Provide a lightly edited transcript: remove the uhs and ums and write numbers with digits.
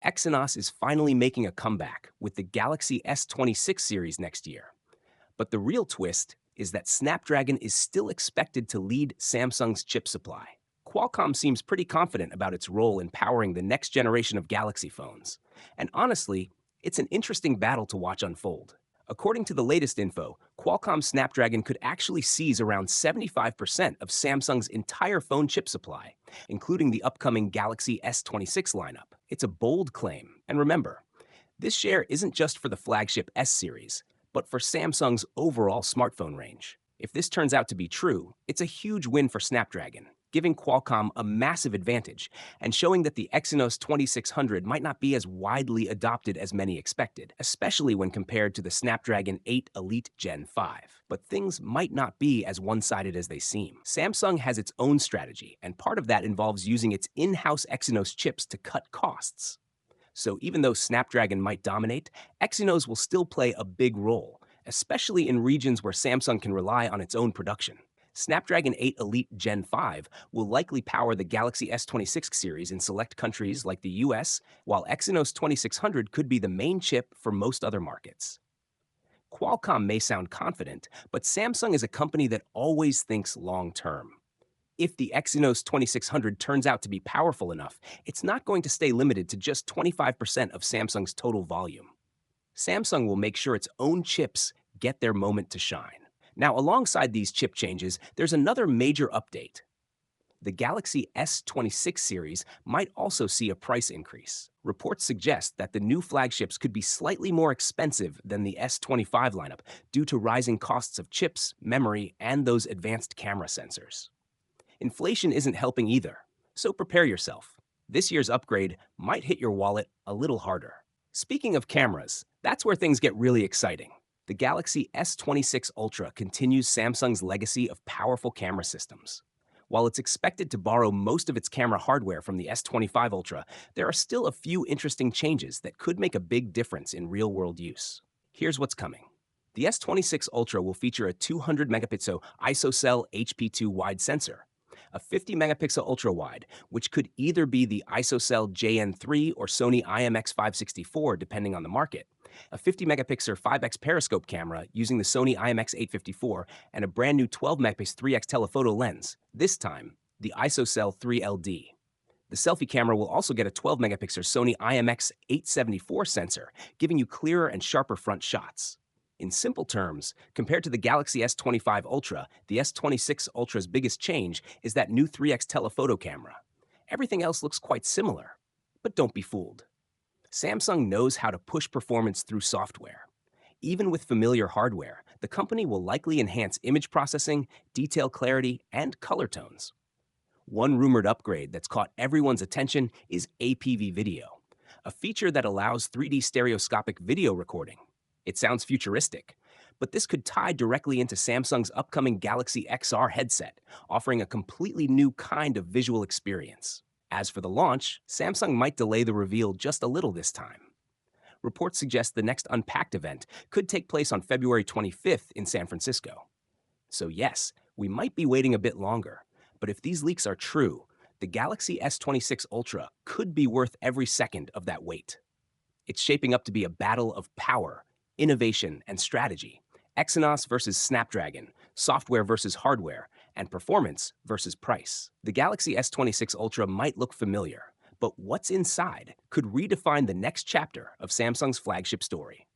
Exynos is finally making a comeback with the Galaxy S26 series next year. But the real twist is that Snapdragon is still expected to lead Samsung's chip supply. Qualcomm seems pretty confident about its role in powering the next generation of Galaxy phones. And honestly, it's an interesting battle to watch unfold. According to the latest info, Qualcomm Snapdragon could actually seize around 75% of Samsung's entire phone chip supply, including the upcoming Galaxy S26 lineup. It's a bold claim, and remember, this share isn't just for the flagship S series, but for Samsung's overall smartphone range. If this turns out to be true, it's a huge win for Snapdragon, giving Qualcomm a massive advantage and showing that the Exynos 2600 might not be as widely adopted as many expected, especially when compared to the Snapdragon 8 Elite Gen 5. But things might not be as one-sided as they seem. Samsung has its own strategy, and part of that involves using its in-house Exynos chips to cut costs. So even though Snapdragon might dominate, Exynos will still play a big role, especially in regions where Samsung can rely on its own production. Snapdragon 8 Elite Gen 5 will likely power the Galaxy S26 series in select countries like the US, while Exynos 2600 could be the main chip for most other markets. Qualcomm may sound confident, but Samsung is a company that always thinks long-term. If the Exynos 2600 turns out to be powerful enough, it's not going to stay limited to just 25% of Samsung's total volume. Samsung will make sure its own chips get their moment to shine. Now, alongside these chip changes, there's another major update. The Galaxy S26 series might also see a price increase. Reports suggest that the new flagships could be slightly more expensive than the S25 lineup due to rising costs of chips, memory, and those advanced camera sensors. Inflation isn't helping either, so prepare yourself. This year's upgrade might hit your wallet a little harder. Speaking of cameras, that's where things get really exciting. The Galaxy S26 Ultra continues Samsung's legacy of powerful camera systems. While it's expected to borrow most of its camera hardware from the S25 Ultra, there are still a few interesting changes that could make a big difference in real-world use. Here's what's coming. The S26 Ultra will feature a 200 megapixel ISOCELL HP2 wide sensor, a 50 megapixel ultra wide, which could either be the ISOCELL JN3 or Sony IMX564 depending on the market, a 50 megapixel 5x periscope camera using the Sony IMX854, and a brand new 12 megapixel 3x telephoto lens, this time the ISOCELL 3LD. The selfie camera will also get a 12 megapixel Sony IMX874 sensor, giving you clearer and sharper front shots. In simple terms, compared to the Galaxy S25 Ultra, the S26 Ultra's biggest change is that new 3x telephoto camera. Everything else looks quite similar, but don't be fooled. Samsung knows how to push performance through software. Even with familiar hardware, the company will likely enhance image processing, detail clarity, and color tones. One rumored upgrade that's caught everyone's attention is APV video, a feature that allows 3D stereoscopic video recording. It sounds futuristic, but this could tie directly into Samsung's upcoming Galaxy XR headset, offering a completely new kind of visual experience. As for the launch, Samsung might delay the reveal just a little this time. Reports suggest the next Unpacked event could take place on February 25th in San Francisco. So yes, we might be waiting a bit longer, but if these leaks are true, the Galaxy S26 Ultra could be worth every second of that wait. It's shaping up to be a battle of power, innovation, and strategy. Exynos versus Snapdragon, software versus hardware, and performance versus price. The Galaxy S26 Ultra might look familiar, but what's inside could redefine the next chapter of Samsung's flagship story.